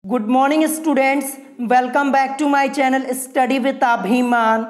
Good morning students, welcome back to my channel study with Abhiman.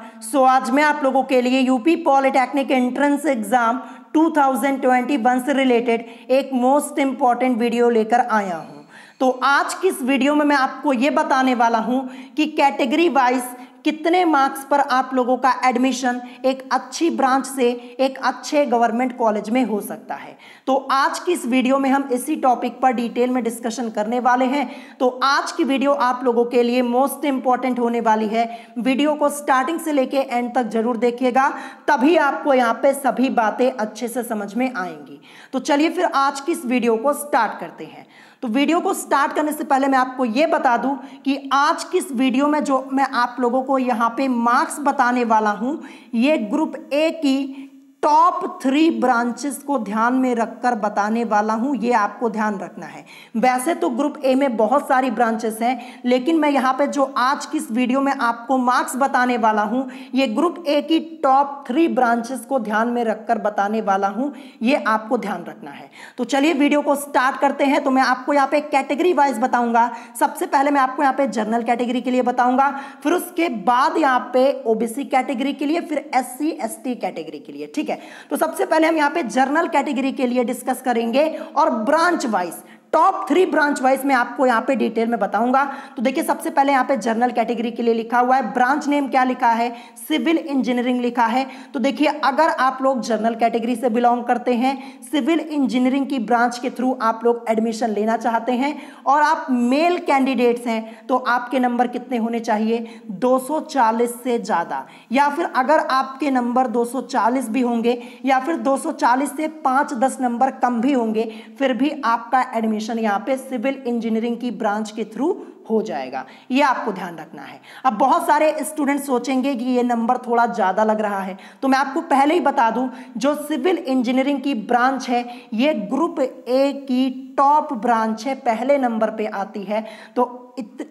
आज मैं आप लोगों के लिए यूपी पॉलिटेक्निक एंट्रेंस एग्जाम 2021 से रिलेटेड एक मोस्ट इंपॉर्टेंट वीडियो लेकर आया हूं। तो आज की इस वीडियो में मैं आपको ये बताने वाला हूं कि कैटेगरी वाइज कितने मार्क्स पर आप लोगों का एडमिशन एक अच्छी ब्रांच से एक अच्छे गवर्नमेंट कॉलेज में हो सकता है। तो आज की इस वीडियो में हम इसी टॉपिक पर डिटेल में डिस्कशन करने वाले हैं। तो आज की वीडियो आप लोगों के लिए मोस्ट इंपॉर्टेंट होने वाली है। वीडियो को स्टार्टिंग से लेके एंड तक जरूर देखिएगा, तभी आपको यहाँ पे सभी बातें अच्छे से समझ में आएंगी। तो चलिए फिर आज की इस वीडियो को स्टार्ट करते हैं। तो वीडियो को स्टार्ट करने से पहले मैं आपको यह बता दूं कि आज की इस वीडियो में जो मैं आप लोगों को यहाँ पे मार्क्स बताने वाला हूं, ये ग्रुप ए की टॉप 3 ब्रांचेस को ध्यान में रखकर बताने वाला हूं। ये आपको ध्यान रखना है। वैसे तो ग्रुप ए में बहुत सारी ब्रांचेस हैं, लेकिन मैं यहाँ पे जो आज की इस वीडियो में आपको मार्क्स बताने वाला हूं, ये ग्रुप ए की टॉप 3 ब्रांचेस को ध्यान में रखकर बताने वाला हूं। ये आपको ध्यान रखना है। तो चलिए वीडियो को स्टार्ट करते हैं। तो मैं आपको यहाँ पे कैटेगरी वाइज बताऊंगा। सबसे पहले मैं आपको यहाँ पे जनरल कैटेगरी के लिए बताऊंगा, फिर उसके बाद यहाँ पे ओबीसी कैटेगरी के लिए, फिर SC ST कैटेगरी के लिए। ठीक है, तो सबसे पहले हम यहां पे जनरल कैटेगरी के लिए डिस्कस करेंगे और branch wise top 3 branch wise मैं आपको यहां पे डिटेल में बताऊंगा। तो देखिए, सबसे पहले यहां पे जनरल कैटेगरी के लिए लिखा हुआ है, ब्रांच नेम क्या लिखा है, सिविल इंजीनियरिंग लिखा है। तो देखिए, अगर आप लोग जनरल कैटेगरी से बिलोंग करते हैं, सिविल इंजीनियरिंग की ब्रांच के थ्रू आप लोग एडमिशन लेना चाहते हैं और आप मेल कैंडिडेट्स हैं, तो आपके नंबर कितने होने चाहिए, 240 से ज्यादा। या फिर अगर आपके नंबर 240 भी होंगे या फिर 240 से 5-10 नंबर कम भी होंगे, फिर भी आपका एडमिशन यहां पे सिविल इंजीनियरिंग की ब्रांच के थ्रू हो जाएगा। ये आपको ध्यान रखना है। अब बहुत सारे स्टूडेंट सोचेंगे कि ये नंबर थोड़ा ज्यादा लग रहा है, तो मैं आपको पहले ही बता दूं, जो सिविल इंजीनियरिंग की ब्रांच है ये ग्रुप ए की टॉप ब्रांच है, पहले नंबर पे आती है। तो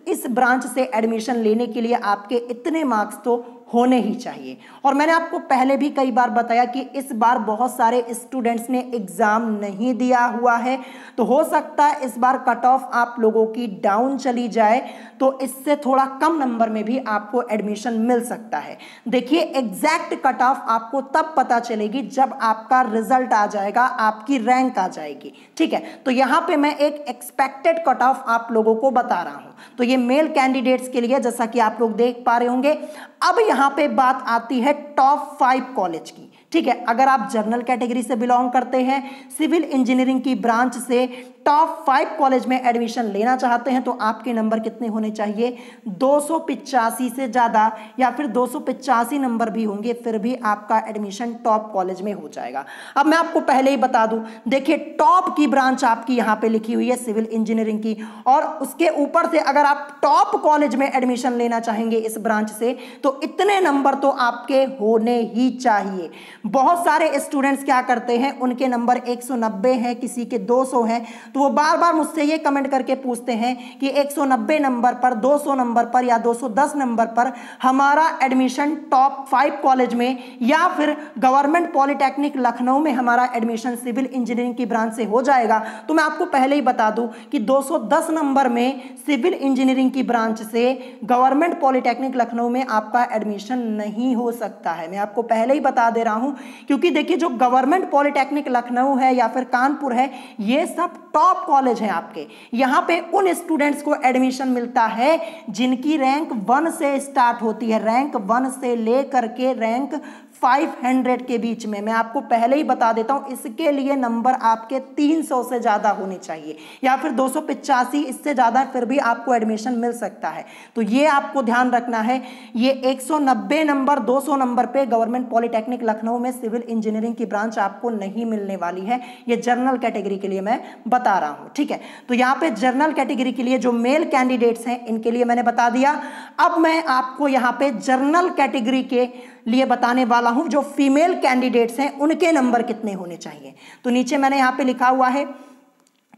इस ब्रांच से एडमिशन लेने के लिए आपके इतने मार्क्स तो होने ही चाहिए। और मैंने आपको पहले भी कई बार बताया कि इस बार बहुत सारे स्टूडेंट्स ने एग्जाम नहीं दिया हुआ है, तो हो सकता है इस बार कट ऑफ आप लोगों की डाउन चली जाए, तो इससे थोड़ा कम नंबर में भी आपको एडमिशन मिल सकता है। देखिए, एग्जैक्ट कट ऑफ आपको तब पता चलेगी जब आपका रिजल्ट आ जाएगा, आपकी रैंक आ जाएगी। ठीक है, तो यहां पे मैं एक एक्सपेक्टेड कट ऑफ आप लोगों को बता रहा हूं। तो ये मेल कैंडिडेट्स के लिए, जैसा कि आप लोग देख पा रहे होंगे। अब यहां पे बात आती है टॉप 5 कॉलेज की। ठीक है, अगर आप जनरल कैटेगरी से बिलोंग करते हैं, सिविल इंजीनियरिंग की ब्रांच से टॉप 5 कॉलेज में एडमिशन लेना चाहते हैं, तो आपके नंबर कितने होने चाहिए, 285 से ज्यादा, या फिर 285 नंबर भी होंगे, फिर भी आपका एडमिशन टॉप कॉलेज में हो जाएगा। अब मैं आपको पहले ही बता दूं, देखिए, टॉप की ब्रांच आपकी यहां पे लिखी हुई है सिविल इंजीनियरिंग की, और उसके ऊपर से अगर आप टॉप कॉलेज में एडमिशन लेना चाहेंगे इस ब्रांच से, तो इतने नंबर तो आपके होने ही चाहिए। बहुत सारे स्टूडेंट्स क्या करते हैं, उनके नंबर 190 हैं, किसी के 200 हैं, तो वो बार बार मुझसे ये कमेंट करके पूछते हैं कि 190 नंबर पर, 200 नंबर पर या 210 नंबर पर हमारा एडमिशन टॉप 5 कॉलेज में या फिर गवर्नमेंट पॉलिटेक्निक लखनऊ में हमारा एडमिशन सिविल इंजीनियरिंग की ब्रांच से हो जाएगा। तो मैं आपको पहले ही बता दूं कि 210 नंबर में सिविल इंजीनियरिंग की ब्रांच से गवर्नमेंट पॉलिटेक्निक लखनऊ में आपका एडमिशन नहीं हो सकता है। मैं आपको पहले ही बता दे रहा हूं, क्योंकि देखिए, जो गवर्नमेंट पॉलिटेक्निक लखनऊ है या फिर कानपुर है, ये सब टॉप कॉलेज हैं आपके। यहां पे उन स्टूडेंट्स को एडमिशन मिलता है जिनकी रैंक 1 से स्टार्ट होती है, रैंक 1 से लेकर के रैंक 500 के बीच में। मैं आपको पहले ही बता देता हूं, इसके लिए नंबर आपके 300 से ज्यादा होने चाहिए, या फिर 285, इससे ज्यादा फिर भी आपको एडमिशन मिल सकता है। तो ये आपको ध्यान रखना है। ये 190 नंबर, 200 नंबर पे गवर्नमेंट पॉलिटेक्निक लखनऊ में सिविल इंजीनियरिंग की ब्रांच आपको नहीं मिलने वाली है। ये जनरल कैटेगरी के लिए मैं बता रहा हूं। ठीक है, तो यहां पे जनरल कैटेगरी के लिए जो मेल कैंडिडेट्स हैं, इनके लिए मैंने बता दिया। अब मैं आपको यहां पे जनरल कैटेगरी के लिए बताने वाला हूं, जो फीमेल कैंडिडेट्स हैं उनके नंबर कितने होने चाहिए। तो नीचे मैंने यहां पे लिखा हुआ है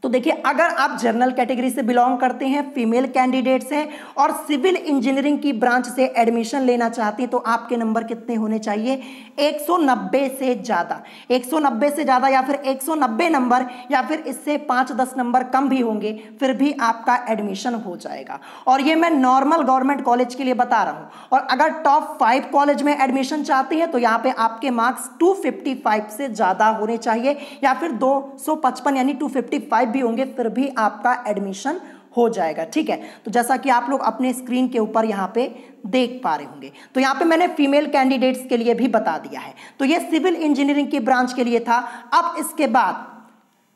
तो देखिए, अगर आप जनरल कैटेगरी से बिलोंग करते हैं, फीमेल कैंडिडेट्स हैं और सिविल इंजीनियरिंग की ब्रांच से एडमिशन लेना चाहती हैं, तो आपके नंबर कितने होने चाहिए? 190 से ज़्यादा। 190 से ज़्यादा या फिर 190 नंबर या फिर इससे 5-10 नंबर कम भी होंगे, फिर भी आपका एडमिशन हो जाएगा। और ये मैं नॉर्मल गवर्नमेंट कॉलेज के लिए बता रहा हूँ। और अगर टॉप 5 कॉलेज में एडमिशन चाहती हैं तो यहाँ पे आपके मार्क्स 255 से ज़्यादा होने चाहिए या फिर 255 यानी 255 भी होंगे, फिर भी आपका एडमिशन हो जाएगा। ठीक है, तो जैसा कि आप लोग अपने स्क्रीन के ऊपर यहाँ पे देख पा रहे होंगे, तो यहाँ पे मैंने फीमेल कैंडिडेट्स के लिए भी बता दिया है। तो ये सिविल इंजीनियरिंग की ब्रांच के लिए था। अब इसके बाद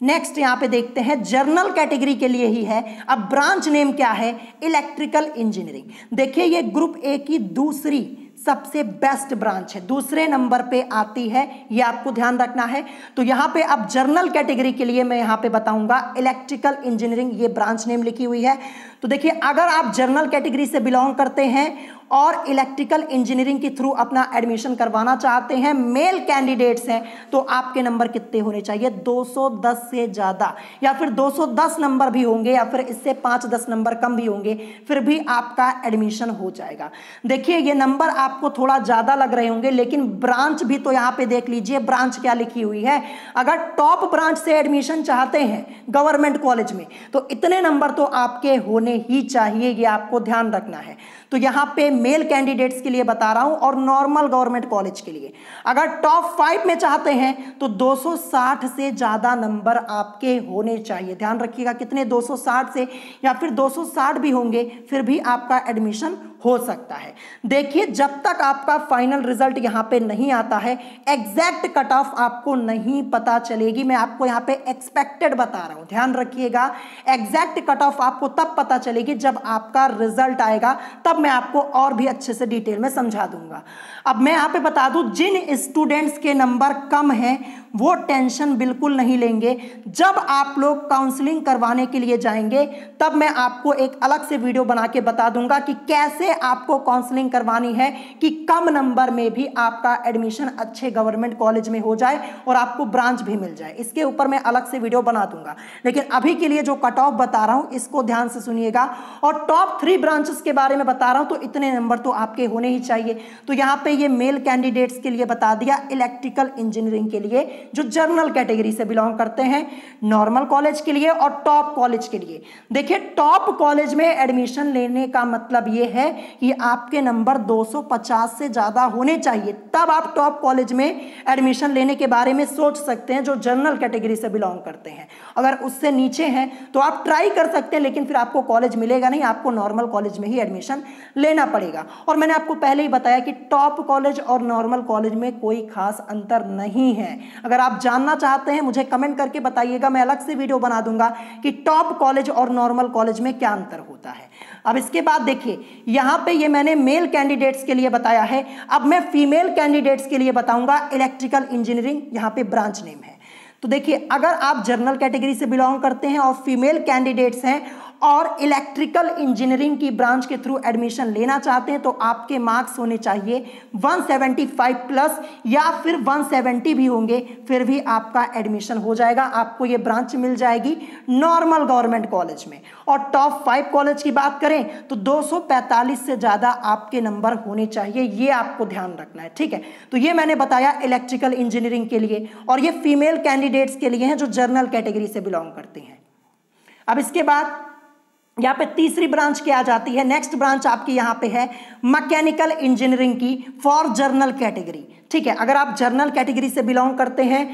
नेक्स्ट यहाँ पे देखते हैं, जनरल कैटेगरी के लिए ही है। अब ब्रांच नेम क्या है? Electrical engineering. देखिए, ये ग्रुप ए की दूसरी सबसे बेस्ट ब्रांच है, दूसरे नंबर पे आती है, ये आपको ध्यान रखना है। तो यहाँ पे अब जनरल कैटेगरी के लिए मैं यहाँ पे बताऊंगा इलेक्ट्रिकल इंजीनियरिंग, ये ब्रांच नेम लिखी हुई है। तो देखिए, अगर आप जनरल कैटेगरी से बिलोंग करते हैं और इलेक्ट्रिकल इंजीनियरिंग के थ्रू अपना एडमिशन करवाना चाहते हैं, मेल कैंडिडेट्स हैं, तो आपके नंबर कितने होने चाहिए? 210 से ज़्यादा या फिर 210 नंबर भी होंगे या फिर इससे 5-10 नंबर कम भी होंगे, फिर भी आपका एडमिशन हो जाएगा। देखिए, ये नंबर आपको थोड़ा ज़्यादा लग रहे होंगे, लेकिन ब्रांच भी तो यहाँ पे देख लीजिए, ब्रांच क्या लिखी हुई है। अगर टॉप ब्रांच से एडमिशन चाहते हैं गवर्नमेंट कॉलेज में, तो इतने नंबर तो आपके होने ही चाहिए, ये आपको ध्यान रखना है। तो यहाँ पे मेल कैंडिडेट्स के लिए बता रहा हूं और नॉर्मल गवर्नमेंट कॉलेज के लिए अगर टॉप 5 में चाहते हैं तो 260 से ज्यादा नंबर आपके होने चाहिए। ध्यान रखिएगा, कितने? 260 से या फिर 260 भी होंगे, फिर भी आपका एडमिशन हो सकता है। देखिए, जब तक आपका फाइनल रिजल्ट यहाँ पे नहीं आता है, एग्जैक्ट कट ऑफ आपको नहीं पता चलेगी। मैं आपको यहाँ पे एक्सपेक्टेड बता रहा हूँ, ध्यान रखिएगा। एग्जैक्ट कट ऑफ आपको तब पता चलेगी जब आपका रिजल्ट आएगा, तब मैं आपको और भी अच्छे से डिटेल में समझा दूंगा। अब मैं यहाँ पे बता दूं, जिन स्टूडेंट्स के नंबर कम हैं वो टेंशन बिल्कुल नहीं लेंगे। जब आप लोग काउंसलिंग करवाने के लिए जाएंगे, तब मैं आपको एक अलग से वीडियो बना के बता दूंगा कि कैसे आपको काउंसलिंग करवानी है कि कम नंबर में भी आपका एडमिशन अच्छे गवर्नमेंट कॉलेज में हो जाए और आपको ब्रांच भी मिल जाए। इसके ऊपर मैं अलग से वीडियो बना दूंगा, लेकिन अभी के लिए जो कट ऑफ बता रहा हूं इसको ध्यान से सुनिएगा। और टॉप 3 ब्रांचेस के बारे में बता रहा हूं, तो इतने नंबर तो आपके होने ही चाहिए। तो यहाँ पे ये मेल कैंडिडेट्स के लिए बता दिया, इलेक्ट्रिकल इंजीनियरिंग के लिए जो जनरल कैटेगरी से बिलोंग करते हैं, नॉर्मल कॉलेज के लिए और टॉप कॉलेज के लिए। देखिए, टॉप कॉलेज में एडमिशन लेने का मतलब ये है कि आपके नंबर 250 से ज्यादा होने चाहिए, तब आप टॉप कॉलेज में एडमिशन लेने के बारे में सोच सकते हैं जो जनरल कैटेगरी से बिलोंग करते हैं। अगर उससे नीचे हैं तो आप ट्राई कर सकते हैं, लेकिन फिर आपको कॉलेज मिलेगा नहीं, आपको नॉर्मल कॉलेज में ही एडमिशन लेना पड़ेगा। और मैंने आपको पहले ही बताया कि टॉप कॉलेज और नॉर्मल कॉलेज में कोई खास अंतर नहीं है। अगर आप जानना चाहते हैं मुझे कमेंट करके बताइएगा, मैं अलग से वीडियो बना दूंगा कि टॉप कॉलेज और नॉर्मल कॉलेज में क्या अंतर होता है। अब इसके बाद देखिए, यहां पे ये मैंने मेल कैंडिडेट्स के लिए बताया है, अब मैं फीमेल कैंडिडेट्स के लिए बताऊंगा इलेक्ट्रिकल इंजीनियरिंग, यहां पे ब्रांच नेम है। तो देखिए, अगर आप जनरल कैटेगरी से बिलोंग करते हैं और फीमेल कैंडिडेट्स हैं और इलेक्ट्रिकल इंजीनियरिंग की ब्रांच के थ्रू एडमिशन लेना चाहते हैं, तो आपके मार्क्स होने चाहिए 175 प्लस या फिर 170 भी होंगे, फिर भी आपका एडमिशन हो जाएगा। आपको ये ब्रांच मिल जाएगी नॉर्मल गवर्नमेंट कॉलेज में। और टॉप 5 कॉलेज की बात करें तो 245 से ज़्यादा आपके नंबर होने चाहिए, ये आपको ध्यान रखना है। ठीक है, तो ये मैंने बताया इलेक्ट्रिकल इंजीनियरिंग के लिए, और ये फीमेल कैंडिडेट्स के लिए हैं जो जनरल कैटेगरी से बिलोंग करते हैं। अब इसके बाद यहाँ पे तीसरी ब्रांच क्या आ जाती है? नेक्स्ट ब्रांच आपकी यहाँ पे है मैकेनिकल इंजीनियरिंग की फॉर जर्नल कैटेगरी। ठीक है, अगर आप जर्नल कैटेगरी से बिलोंग करते हैं,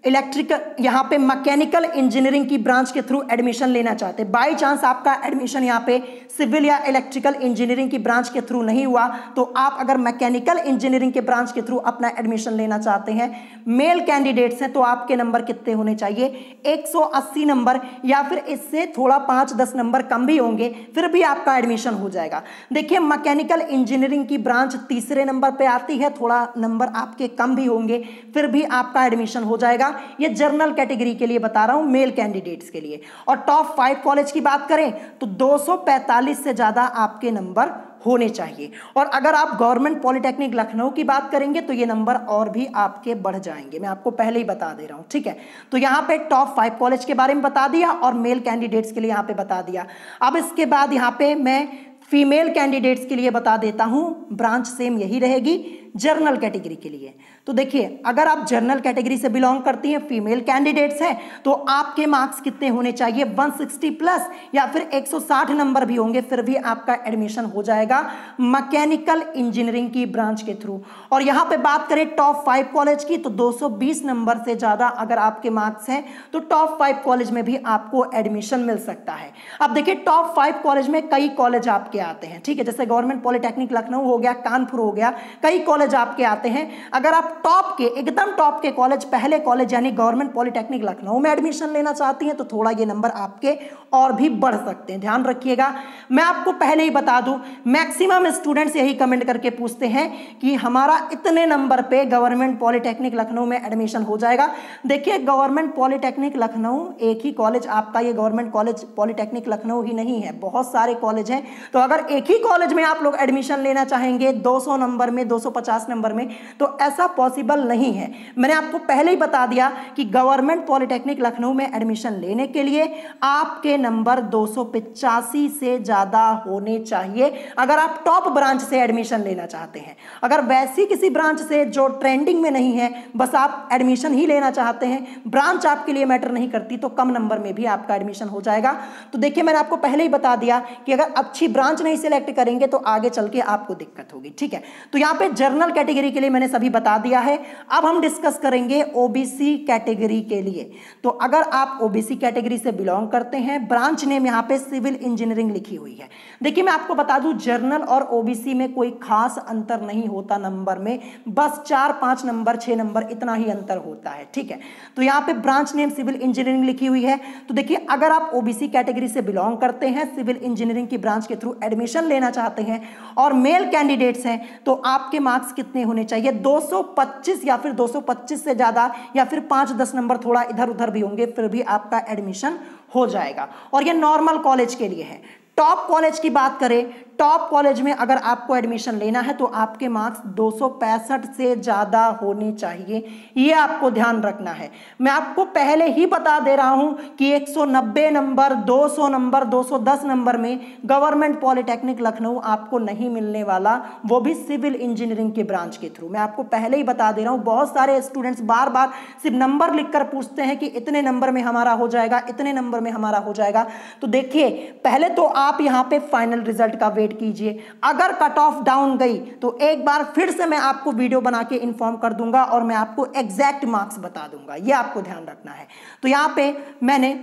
इलेक्ट्रिकल यहाँ पे मैकेनिकल इंजीनियरिंग की ब्रांच के थ्रू एडमिशन लेना चाहते हैं, बाई चांस आपका एडमिशन यहाँ पे सिविल या इलेक्ट्रिकल इंजीनियरिंग की ब्रांच के थ्रू नहीं हुआ, तो आप अगर मैकेनिकल इंजीनियरिंग के ब्रांच के थ्रू अपना एडमिशन लेना चाहते हैं, मेल कैंडिडेट्स हैं, तो आपके नंबर कितने होने चाहिए? 180 नंबर या फिर इससे थोड़ा 5-10 नंबर कम भी होंगे, फिर भी आपका एडमिशन हो जाएगा। देखिए, मैकेनिकल इंजीनियरिंग की ब्रांच तीसरे नंबर पे आती है, थोड़ा नंबर आपके कम भी होंगे, फिर भी आपका एडमिशन हो जाएगा। ये जनरल कैटेगरी के लिए बता रहा हूं, मेल कैंडिडेट्स के लिए। और टॉप 5 कॉलेज की बात करें तो 245 से ज्यादा आपके नंबर होने चाहिए। और अगर आप गवर्नमेंट पॉलिटेक्निक लखनऊ की बात करेंगे तो ये नंबर और भी आपके बढ़ जाएंगे, मैं आपको पहले ही बता दे रहा हूं, ठीक है। तो यहाँ पे टॉप 5 कॉलेज के बारे में बता दिया और मेल कैंडिडेट्स के लिए यहाँ पे बता दिया। अब इसके बाद यहाँ पे मैं फीमेल कैंडिडेट्स के लिए बता देता हूं, ब्रांच सेम यही रहेगी जनरल कैटेगरी के लिए। तो देखिए, अगर आप जनरल कैटेगरी से बिलोंग करती हैं, फीमेल कैंडिडेट्स हैं, तो आपके मार्क्स कितने होने चाहिए, 160 प्लस या फिर 160 नंबर भी होंगे, फिर भी आपका एडमिशन हो जाएगा मैकेनिकल इंजीनियरिंग की ब्रांच के थ्रू। और यहां पे बात करें टॉप 5 कॉलेज की, तो 220 नंबर से ज्यादा अगर आपके मार्क्स हैं तो टॉप 5 कॉलेज में भी आपको एडमिशन मिल सकता है। अब देखिए, टॉप 5 कॉलेज में कई कॉलेज आपके आते हैं, ठीक है, जैसे गवर्नमेंट पॉलिटेक्निक लखनऊ हो गया, कानपुर हो गया, कई कॉलेज आपके आते हैं। अगर आप टॉप के, एकदम टॉप के कॉलेज, पहले कॉलेज यानी गवर्नमेंट पॉलिटेक्निक लखनऊ में एडमिशन लेना चाहती हैं तो थोड़ा ये नंबर आपके और भी बढ़ सकते हैं, ध्यान रखिएगा। मैं आपको पहले ही बता दूं, मैक्सिमम स्टूडेंट्स यही कमेंट करके पूछते हैं कि हमारा इतने नंबर पे गवर्नमेंट पॉलिटेक्निक लखनऊ में एडमिशन हो जाएगा। देखिए, गवर्नमेंट पॉलिटेक्निक लखनऊ एक ही कॉलेज आपका, ये गवर्नमेंट कॉलेज पॉलिटेक्निक लखनऊ ही नहीं है, बहुत सारे कॉलेज हैं। तो अगर एक ही कॉलेज में आप लोग एडमिशन लेना चाहेंगे 200 नंबर में, 250 नंबर में, तो ऐसा पॉसिबल नहीं है। मैंने आपको पहले ही बता दिया कि गवर्नमेंट पॉलिटेक्निक लखनऊ में एडमिशन लेने के लिए आपके नंबर 285 से ज्यादा होने चाहिए अगर आप टॉप ब्रांच से एडमिशन लेना चाहते हैं। अगर वैसी किसी ब्रांच से जो ट्रेंडिंग में नहीं है, बस आप एडमिशन ही लेना चाहते हैं, ब्रांच आपके लिए मैटर नहीं करती, तो कम नंबर में भी आपका एडमिशन हो जाएगा। तो देखिए, मैंने आपको पहले ही बता दिया कि अगर अच्छी ब्रांच नहीं सिलेक्ट करेंगे तो आगे चल के आपको दिक्कत होगी, ठीक है। तो यहां पे जनरल कैटेगरी के लिए मैंने सभी बता दिया है। अब हम डिस्कस करेंगे ओबीसी कैटेगरी के लिए। तो अगर आप ओबीसी कैटेगरी से बिलोंग करते हैं, ब्रांच नेम यहां पे सिविल इंजीनियरिंग लिखी हुई है। देखिए, मैं आपको बता दूं, जनरल और ओबीसी में कोई खास अंतर नहीं होता नंबर में, बस 4-5 नंबर, 6 नंबर, इतना ही अंतर होता है, ठीक है। तो यहां पे ब्रांच नेम सिविल इंजीनियरिंग लिखी हुई है। तो देखिए, अगर आप ओबीसी कैटेगरी से बिलोंग करते हैं, सिविल इंजीनियरिंग की ब्रांच के थ्रू एडमिशन लेना चाहते हैं और मेल कैंडिडेट्स हैं, तो आपके मार्क्स कितने होने चाहिए, 225 या फिर 225 से ज्यादा, या फिर 5-10 नंबर थोड़ा इधर उधर भी होंगे, फिर भी आपका एडमिशन हो जाएगा। और ये नॉर्मल कॉलेज के लिए है। टॉप कॉलेज की बात करें, टॉप कॉलेज में अगर आपको एडमिशन लेना है तो आपके मार्क्स 265 से ज्यादा होने चाहिए, ये आपको ध्यान रखना है। मैं आपको पहले ही बता दे रहा हूं कि 190 नंबर, 200 नंबर, 210 नंबर में गवर्नमेंट पॉलिटेक्निक लखनऊ आपको नहीं मिलने वाला, वो भी सिविल इंजीनियरिंग के ब्रांच के थ्रू। मैं आपको पहले ही बता दे रहा हूं, बहुत सारे स्टूडेंट्स बार बार सिर्फ नंबर लिखकर पूछते हैं कि इतने नंबर में हमारा हो जाएगा, इतने नंबर में हमारा हो जाएगा। तो देखिए, पहले तो आप यहां पे फाइनल रिजल्ट का वेट कीजिए। अगर कट ऑफ डाउन गई तो एक बार फिर से मैं आपको वीडियो बना के इन्फॉर्म कर दूंगा और मैं आपको एग्जैक्ट मार्क्स बता दूंगा, यह आपको ध्यान रखना है। तो यहां पे मैंने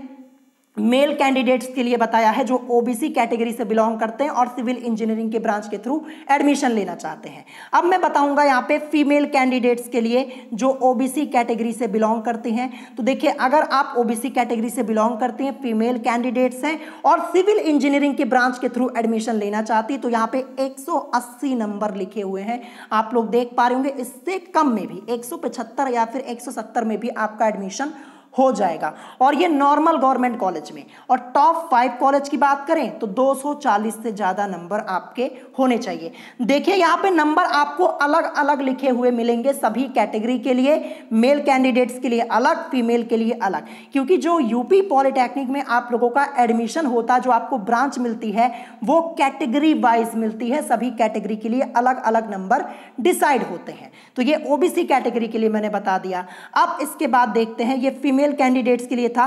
मेल कैंडिडेट्स के लिए बताया है जो ओबीसी कैटेगरी से बिलोंग करते हैं और सिविल इंजीनियरिंग के ब्रांच के थ्रू एडमिशन लेना चाहते हैं। अब मैं बताऊंगा यहाँ पे फीमेल कैंडिडेट्स के लिए जो ओबीसी कैटेगरी से बिलोंग करते हैं। तो देखिए, अगर आप ओबीसी कैटेगरी से बिलोंग करते हैं, फीमेल कैंडिडेट्स हैं और सिविल इंजीनियरिंग के ब्रांच के थ्रू एडमिशन लेना चाहती है, तो यहाँ पे 180 नंबर लिखे हुए हैं, आप लोग देख पा रहे होंगे। इससे कम में भी 175 या फिर 170 में भी आपका एडमिशन हो जाएगा, और ये नॉर्मल गवर्नमेंट कॉलेज में। और टॉप 5 कॉलेज की बात करें तो 240 से ज्यादा नंबर आपके होने चाहिए। देखिए, यहाँ पे नंबर आपको अलग अलग लिखे हुए मिलेंगे सभी कैटेगरी के लिए, मेल कैंडिडेट्स के लिए अलग, फीमेल के लिए अलग, क्योंकि जो यूपी पॉलिटेक्निक में आप लोगों का एडमिशन होता, जो आपको ब्रांच मिलती है, वो कैटेगरी वाइज मिलती है, सभी कैटेगरी के लिए अलग अलग नंबर डिसाइड होते हैं। तो ये ओबीसी कैटेगरी के लिए मैंने बता दिया। अब इसके बाद देखते हैं, ये फीमेल कैंडिडेट्स के लिए था।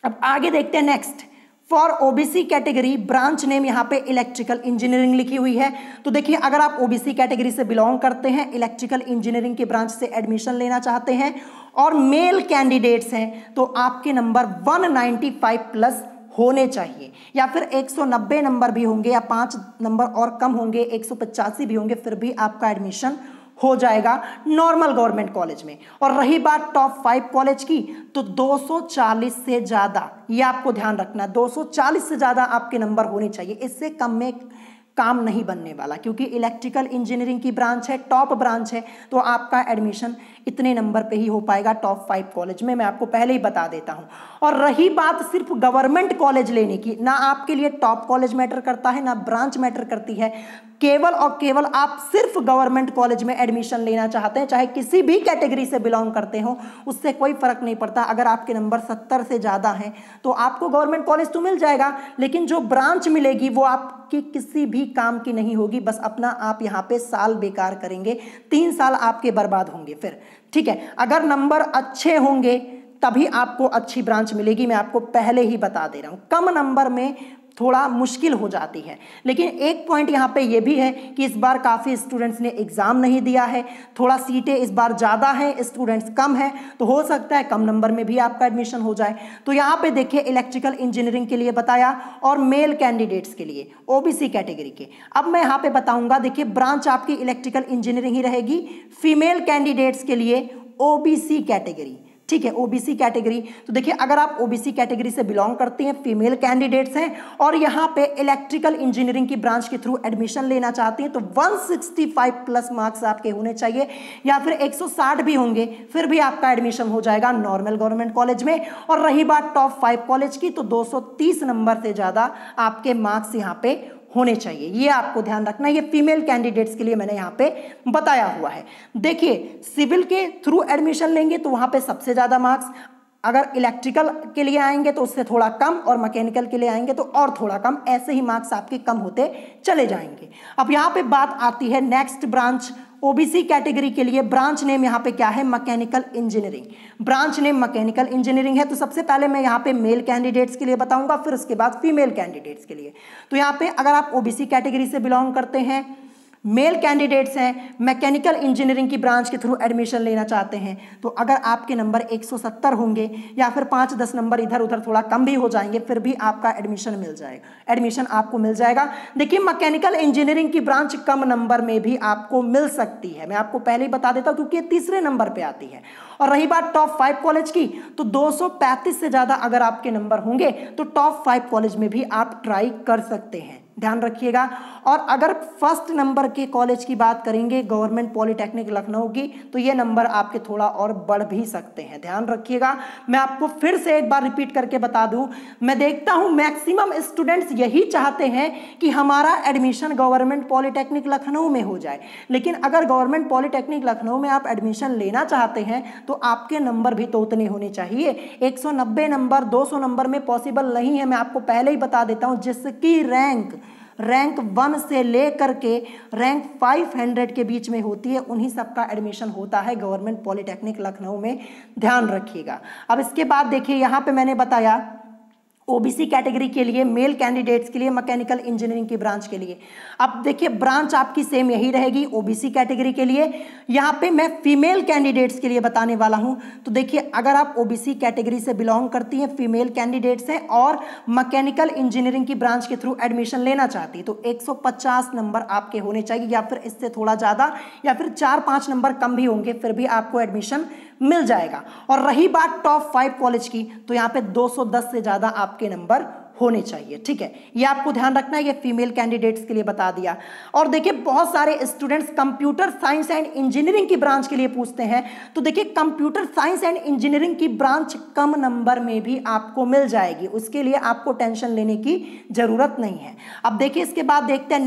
अब आगे देखते हैं next, for OBC category branch name यहाँ पे इलेक्ट्रिकल इंजीनियरिंग लिखी हुई है। तो देखिए, अगर आप ओबीसी कैटेगरी से बिलोंग करते हैं, इलेक्ट्रिकल इंजीनियरिंग के ब्रांच से एडमिशन लेना चाहते हैं और मेल कैंडिडेट्स हैं, तो आपके नंबर 195 प्लस होने चाहिए, या फिर 190 नंबर भी होंगे, या 5 नंबर और कम होंगे, 185 भी होंगे, फिर भी आपका एडमिशन हो जाएगा नॉर्मल गवर्नमेंट कॉलेज में। और रही बात टॉप 5 कॉलेज की, तो 240 से ज्यादा, ये आपको ध्यान रखना, 240 से ज्यादा आपके नंबर होने चाहिए, इससे कम में काम नहीं बनने वाला, क्योंकि इलेक्ट्रिकल इंजीनियरिंग की ब्रांच है, टॉप ब्रांच है, तो आपका एडमिशन इतने नंबर पे ही हो पाएगा टॉप 5 कॉलेज में, मैं आपको पहले ही बता देता हूं। और रही बात सिर्फ गवर्नमेंट कॉलेज लेने की, ना आपके लिए टॉप कॉलेज मैटर करता है ना ब्रांच मैटर करती है, केवल और केवल आप सिर्फ गवर्नमेंट कॉलेज में एडमिशन लेना चाहते हैं, चाहे किसी भी कैटेगरी से बिलोंग करते हो, उससे कोई फर्क नहीं पड़ता। अगर आपके नंबर 70 से ज़्यादा हैं तो आपको गवर्नमेंट कॉलेज तो मिल जाएगा, लेकिन जो ब्रांच मिलेगी वो आपकी किसी भी काम की नहीं होगी, बस अपना आप यहाँ पे साल बेकार करेंगे, 3 साल आपके बर्बाद होंगे फिर, ठीक है। अगर नंबर अच्छे होंगे तभी आपको अच्छी ब्रांच मिलेगी, मैं आपको पहले ही बता दे रहा हूँ। कम नंबर में थोड़ा मुश्किल हो जाती है, लेकिन एक पॉइंट यहाँ पे ये भी है कि इस बार काफ़ी स्टूडेंट्स ने एग्ज़ाम नहीं दिया है, थोड़ा सीटें इस बार ज़्यादा हैं, स्टूडेंट्स कम हैं, तो हो सकता है कम नंबर में भी आपका एडमिशन हो जाए। तो यहाँ पे देखिए इलेक्ट्रिकल इंजीनियरिंग के लिए बताया और मेल कैंडिडेट्स के लिए, ओबीसी कैटेगरी के। अब मैं यहाँ पे बताऊँगा, देखिए ब्रांच आपकी इलेक्ट्रिकल इंजीनियरिंग ही रहेगी, फीमेल कैंडिडेट्स के लिए ओबीसी कैटेगरी, ठीक है, ओबीसी कैटेगरी। तो देखिए अगर आप ओबीसी कैटेगरी से बिलोंग करते हैं, फीमेल कैंडिडेट्स हैं और यहाँ पे इलेक्ट्रिकल इंजीनियरिंग की ब्रांच के थ्रू एडमिशन लेना चाहते हैं, तो 165 प्लस मार्क्स आपके होने चाहिए, या फिर 160 भी होंगे फिर भी आपका एडमिशन हो जाएगा नॉर्मल गवर्नमेंट कॉलेज में। और रही बात टॉप 5 कॉलेज की, तो 230 नंबर से ज़्यादा आपके मार्क्स यहाँ पे होने चाहिए, ये आपको ध्यान रखना। ये फीमेल कैंडिडेट्स के लिए मैंने यहाँ पे बताया हुआ है। देखिए सिविल के थ्रू एडमिशन लेंगे तो वहाँ पे सबसे ज़्यादा मार्क्स, अगर इलेक्ट्रिकल के लिए आएंगे तो उससे थोड़ा कम, और मैकेनिकल के लिए आएंगे तो और थोड़ा कम, ऐसे ही मार्क्स आपके कम होते चले जाएंगे। अब यहाँ पे बात आती है नेक्स्ट ब्रांच, ओबीसी कैटेगरी के लिए ब्रांच नेम यहाँ पे क्या है, mechanical engineering. Branch name mechanical engineering है। तो सबसे पहले मैं यहाँ पे मेल कैंडिडेट्स के लिए बताऊंगा, फिर उसके बाद फीमेल कैंडिडेट्स के लिए। तो यहाँ पे अगर आप ओबीसी कैटेगरी से बिलोंग करते हैं, मेल कैंडिडेट्स हैं, मैकेनिकल इंजीनियरिंग की ब्रांच के थ्रू एडमिशन लेना चाहते हैं, तो अगर आपके नंबर 170 होंगे या फिर 5-10 नंबर इधर उधर थोड़ा कम भी हो जाएंगे, फिर भी आपका एडमिशन मिल जाएगा, एडमिशन आपको मिल जाएगा। देखिए मैकेनिकल इंजीनियरिंग की ब्रांच कम नंबर में भी आपको मिल सकती है, मैं आपको पहले ही बता देता हूँ, क्योंकि ये तीसरे नंबर पर आती है। और रही बात टॉप 5 कॉलेज की, तो 235 से ज़्यादा अगर आपके नंबर होंगे तो टॉप 5 कॉलेज में भी आप ट्राई कर सकते हैं, ध्यान रखिएगा। और अगर फर्स्ट नंबर के कॉलेज की बात करेंगे गवर्नमेंट पॉलिटेक्निक लखनऊ की, तो ये नंबर आपके थोड़ा और बढ़ भी सकते हैं, ध्यान रखिएगा। मैं आपको फिर से एक बार रिपीट करके बता दूं, मैं देखता हूं मैक्सिमम स्टूडेंट्स यही चाहते हैं कि हमारा एडमिशन गवर्नमेंट पॉलिटेक्निक लखनऊ में हो जाए, लेकिन अगर गवर्नमेंट पॉलिटेक्निक लखनऊ में आप एडमिशन लेना चाहते हैं तो आपके नंबर भी तो उतने होने चाहिए। 190 नंबर 200 नंबर में पॉसिबल नहीं है, मैं आपको पहले ही बता देता हूं। जिसकी रैंक 1 से लेकर के रैंक 500 के बीच में होती है, उन्हीं सबका एडमिशन होता है गवर्नमेंट पॉलिटेक्निक लखनऊ में, ध्यान रखिएगा। अब इसके बाद देखिए यहाँ पे मैंने बताया ओबीसी कैटेगरी के लिए, मेल कैंडिडेट्स के लिए, मैकेनिकल इंजीनियरिंग की ब्रांच के लिए। अब देखिए ब्रांच आपकी सेम यही रहेगी ओबीसी कैटेगरी के लिए। यहाँ पे मैं फीमेल कैंडिडेट्स के लिए बताने वाला हूँ। तो देखिए अगर आप ओबीसी कैटेगरी से बिलोंग करती हैं, फीमेल कैंडिडेट्स हैं और मैकेनिकल इंजीनियरिंग की ब्रांच के थ्रू एडमिशन लेना चाहती है, तो 150 नंबर आपके होने चाहिए, या फिर इससे थोड़ा ज़्यादा, या फिर 4-5 नंबर कम भी होंगे, फिर भी आपको एडमिशन मिल जाएगा। और रही बात टॉप 5 कॉलेज की, तो यहाँ पे 210 से ज़्यादा आपके नंबर होने चाहिए, ठीक है, ये आपको ध्यान रखना है। ये फीमेल कैंडिडेट्स के लिए बता दिया। और देखिए बहुत सारे students computer science and engineering की ब्रांच के लिए पूछते हैं, तो देखिए कंप्यूटर साइंस एंड इंजीनियरिंग की ब्रांच कम नंबर में भी आपको मिल जाएगी, उसके लिए आपको टेंशन लेने की जरूरत नहीं है। अब देखिए इसके बाद देखते हैं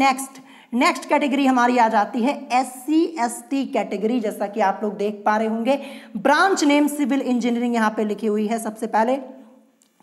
नेक्स्ट कैटेगरी हमारी आ जाती है SC ST कैटेगरी, जैसा कि आप लोग देख पा रहे होंगे। ब्रांच नेम सिविल इंजीनियरिंग यहाँ पे लिखी हुई है सबसे पहले।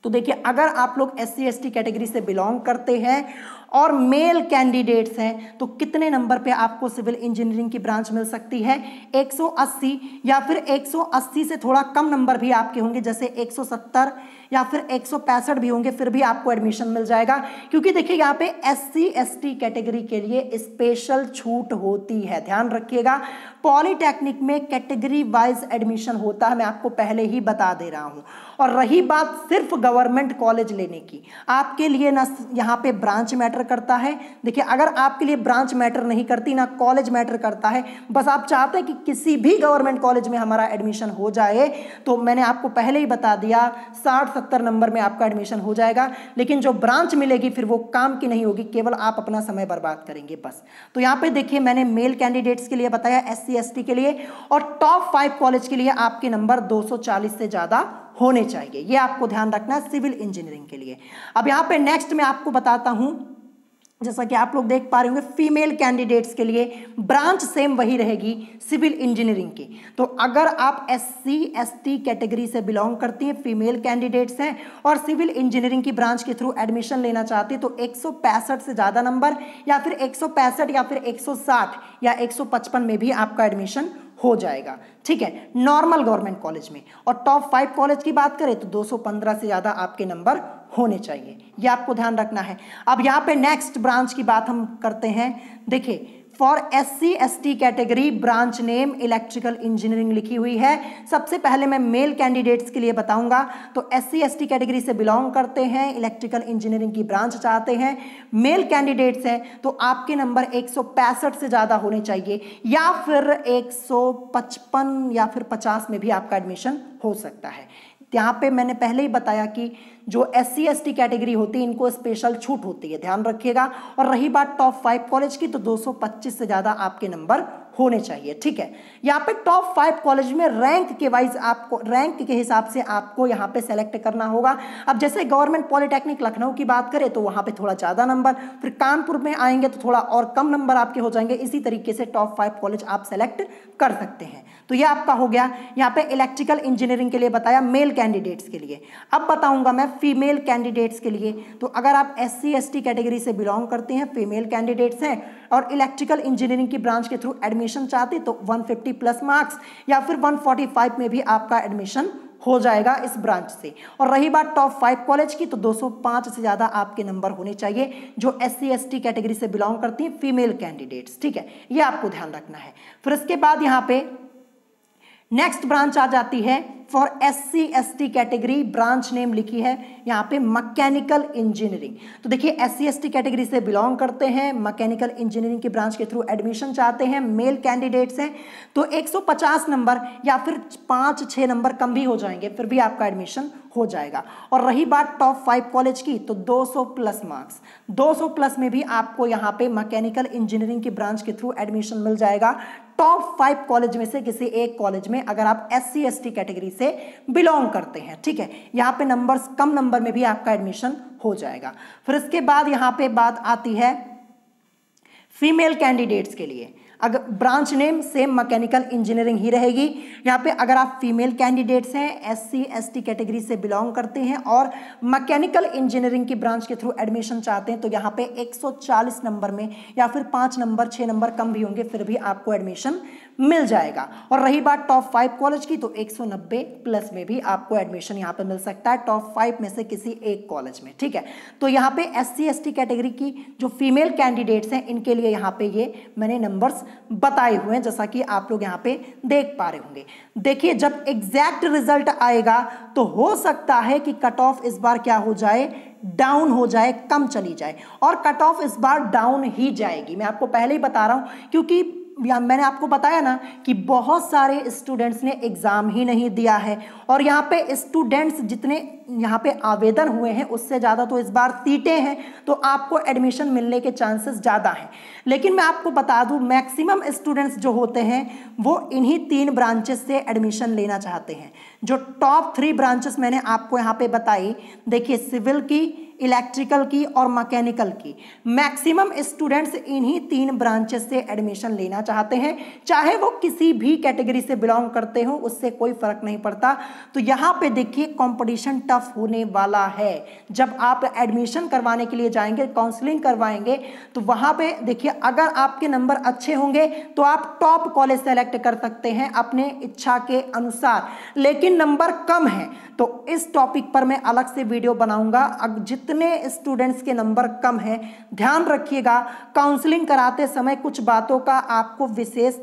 तो देखिए अगर आप लोग SC ST कैटेगरी से बिलोंग करते हैं और मेल कैंडिडेट्स हैं, तो कितने नंबर पे आपको सिविल इंजीनियरिंग की ब्रांच मिल सकती है, 180, या फिर 180 से थोड़ा कम नंबर भी आपके होंगे, जैसे 170 या फिर 165 भी होंगे, फिर भी आपको एडमिशन मिल जाएगा। क्योंकि देखिए यहाँ पे SC ST कैटेगरी के लिए स्पेशल छूट होती है, ध्यान रखिएगा। पॉलिटेक्निक में कैटेगरी वाइज एडमिशन होता है, मैं आपको पहले ही बता दे रहा हूँ। और रही बात सिर्फ गवर्नमेंट कॉलेज लेने की, आपके लिए ना यहाँ पे ब्रांच मैटर करता है। देखिए अगर आपके लिए ब्रांच मैटर नहीं करती, ना कॉलेज मैटर करता है, बस आप चाहते हैं कि किसी भी गवर्नमेंट कॉलेज में हमारा एडमिशन हो जाए, तो मैंने आपको पहले ही बता दिया 60 60-70 नंबर में आपका एडमिशन हो जाएगा, लेकिन जो ब्रांच मिलेगी फिर वो काम की नहीं होगी, केवल आप अपना समय बर्बाद करेंगे बस। तो यहाँ पे देखिए मैंने मेल कैंडिडेट्स के लिए बताया, SC ST के लिए, और टॉप 5 कॉलेज के लिए आपके नंबर 240 से ज़्यादा होने चाहिए, ये आपको ध्यान रखना है सिविल इंजीनियरिंग के लिए। अब यहाँ पे नेक्स्ट मैं आपको बताता हूँ, जैसा कि आप लोग देख पा रहे होंगे फीमेल कैंडिडेट्स के लिए ब्रांच सेम वही रहेगी सिविल इंजीनियरिं65 की। तो अगर आप SC ST कैटेगरी से बिलोंग करती हैं, फीमेल कैंडिडेट्स हैं और सिविल इंजीनियरिंग की ब्रांच के थ्रू एडमिशन लेना चाहती है, तो 165 से ज़्यादा नंबर या फिर 165 या फिर 160 या 155 में भी आपका एडमिशन हो जाएगा, ठीक है, नॉर्मल गवर्नमेंट कॉलेज में। और टॉप 5 कॉलेज की बात करें तो 215 से ज़्यादा आपके नंबर होने चाहिए, ये आपको ध्यान रखना है। अब यहाँ पे नेक्स्ट ब्रांच की बात हम करते हैं। देखिए for SC ST category branch name electrical engineering लिखी हुई है। सबसे पहले मैं मेल कैंडिडेट्स के लिए बताऊंगा। तो SC ST कैटेगरी से बिलोंग करते हैं, इलेक्ट्रिकल इंजीनियरिंग की ब्रांच चाहते हैं, मेल कैंडिडेट्स हैं, तो आपके नंबर 165 से ज़्यादा होने चाहिए या फिर 155 या फिर 50 में भी आपका एडमिशन हो सकता है। यहाँ पे मैंने पहले ही बताया कि जो SC ST कैटेगरी होती है इनको स्पेशल छूट होती है, ध्यान रखिएगा। और रही बात टॉप 5 कॉलेज की, तो 225 से ज़्यादा आपके नंबर होने चाहिए, ठीक है। यहाँ पे टॉप 5 कॉलेज में रैंक के वाइज आपको, रैंक के हिसाब से आपको यहाँ पे सेलेक्ट करना होगा। अब जैसे गवर्नमेंट पॉलिटेक्निक लखनऊ की बात करें तो वहाँ पे थोड़ा ज़्यादा नंबर, फिर कानपुर में आएंगे तो थोड़ा और कम नंबर आपके हो जाएंगे। इसी तरीके से टॉप 5 कॉलेज आप सेलेक्ट कर सकते हैं। तो ये आपका हो गया यहाँ पे इलेक्ट्रिकल इंजीनियरिंग के लिए बताया, मेल कैंडिडेट्स के लिए। अब बताऊंगा मैं फीमेल कैंडिडेट्स के लिए। तो अगर आप SC ST कैटेगरी से बिलोंग करते हैं, फीमेल कैंडिडेट्स हैं और इलेक्ट्रिकल इंजीनियरिंग की ब्रांच के थ्रू एडमिशन चाहते तो 150 प्लस मार्क्स या फिर 145 में भी आपका एडमिशन हो जाएगा इस ब्रांच से। और रही बात टॉप 5 कॉलेज की, तो 205 से ज़्यादा आपके नंबर होने चाहिए जो SC ST कैटेगरी से बिलोंग करती हैं फीमेल कैंडिडेट्स, ठीक है, ये आपको ध्यान रखना है। फिर इसके बाद यहाँ पे नेक्स्ट ब्रांच आ जाती है for SC ST category, branch name लिखी है यहाँ पे मैकेनिकल इंजीनियरिंग। तो देखिए SC ST कैटेगरी से बिलोंग करते हैं, मैकेनिकल इंजीनियरिंग की ब्रांच के थ्रू एडमिशन चाहते हैं, मेल कैंडिडेट्स हैं, तो 150 नंबर या फिर 5-6 नंबर कम भी हो जाएंगे, फिर भी आपका एडमिशन हो जाएगा। और रही बात टॉप 5 कॉलेज की, तो 200 प्लस मार्क्स, 200 प्लस में भी आपको यहाँ पे मैकेनिकल इंजीनियरिंग की ब्रांच के थ्रू एडमिशन मिल जाएगा टॉप 5 कॉलेज में से किसी एक कॉलेज में, अगर आप SC ST कैटेगरी से बिलोंग करते हैं, ठीक है। यहाँ पे नंबर्स, कम नंबर में भी आपका एडमिशन हो जाएगा। फिर इसके बाद यहाँ पे बात आती है फीमेल कैंडिडेट्स के लिए। अगर branch name same mechanical engineering ही रहेगी। यहाँ पे अगर आप फीमेल कैंडिडेट्स हैं, SC ST कैटेगरी से बिलोंग करते हैं और मैकेनिकल इंजीनियरिंग की ब्रांच के थ्रू एडमिशन चाहते हैं, तो यहाँ पे 140 नंबर में या फिर 5 नंबर 6 नंबर कम भी होंगे, फिर भी आपको एडमिशन मिल जाएगा। और रही बात टॉप 5 कॉलेज की, तो 190 प्लस में भी आपको एडमिशन यहाँ पे मिल सकता है टॉप 5 में से किसी एक कॉलेज में, ठीक है। तो यहाँ पे SC ST कैटेगरी की जो फीमेल कैंडिडेट्स हैं इनके लिए यहाँ पे ये मैंने नंबर्स बताए हुए हैं, जैसा कि आप लोग यहाँ पे देख पा रहे होंगे। देखिए जब एग्जैक्ट रिजल्ट आएगा तो हो सकता है कि कट ऑफ इस बार क्या हो जाए, डाउन हो जाए, कम चली जाए, और कट ऑफ इस बार डाउन ही जाएगी। मैं आपको पहले ही बता रहा हूं, क्योंकि मैंने आपको बताया ना कि बहुत सारे स्टूडेंट्स ने एग्जाम ही नहीं दिया है, और यहाँ पे स्टूडेंट्स जितने यहाँ पे आवेदन हुए हैं उससे ज़्यादा तो इस बार सीटें हैं, तो आपको एडमिशन मिलने के चांसेस ज़्यादा हैं। लेकिन मैं आपको बता दूं मैक्सिमम स्टूडेंट्स जो होते हैं वो इन्हीं 3 ब्रांचेस से एडमिशन लेना चाहते हैं। जो टॉप 3 ब्रांचेस मैंने आपको यहाँ पे बताई, देखिए सिविल की, इलेक्ट्रिकल की और मैकेनिकल की, मैक्सिमम स्टूडेंट्स इन्हीं 3 ब्रांचेस से एडमिशन लेना चाहते हैं, चाहे वो किसी भी कैटेगरी से बिलोंग करते हो, उससे कोई फर्क नहीं पड़ता। तो यहाँ पे देखिए कंपटीशन टफ होने वाला है। जब आप एडमिशन करवाने के लिए जाएंगे, काउंसलिंग करवाएंगे, तो वहाँ पे देखिए अगर आपके नंबर अच्छे होंगे तो आप टॉप कॉलेज सेलेक्ट कर सकते हैं अपने इच्छा के अनुसार, लेकिन नंबर कम है तो इस टॉपिक पर मैं अलग से वीडियो बनाऊंगा। अब जितने स्टूडेंट्स के नंबर कम है, ध्यान रखिएगा काउंसलिंग कराते समय कुछ बातों का आपको विशेष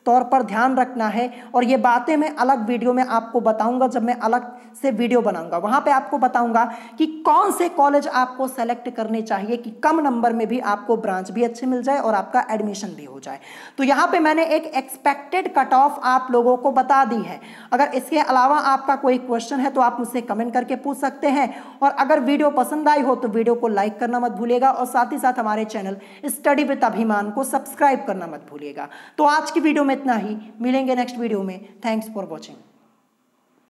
तौर पर ध्यान रखना है। और ये बातें मैं अलग वीडियो में आपको बताऊंगा, जब मैं अलग से वीडियो बनाऊंगा वहां पे आपको बताऊंगा कि कौन से कॉलेज आपको सेलेक्ट करने चाहिए कि कम नंबर में भी आपको ब्रांच भी अच्छी मिल जाए और आपका एडमिशन भी हो जाए। तो यहाँ पे मैंने एक एक्सपेक्टेड कट ऑफ आप लोगों को बता दी है। अगर इसके अलावा आपका कोई क्वेश्चन है तो आप मुझसे कमेंट करके पूछ सकते हैं। और अगर वीडियो पसंद आई हो तो वीडियो को लाइक करना मत भूलिएगा और साथ ही साथ हमारे चैनल स्टडी विद अभिमान को सब्सक्राइब करना मत भूलिएगा। तो आज की वीडियो में इतना ही, मिलेंगे नेक्स्ट वीडियो में। Thanks for watching.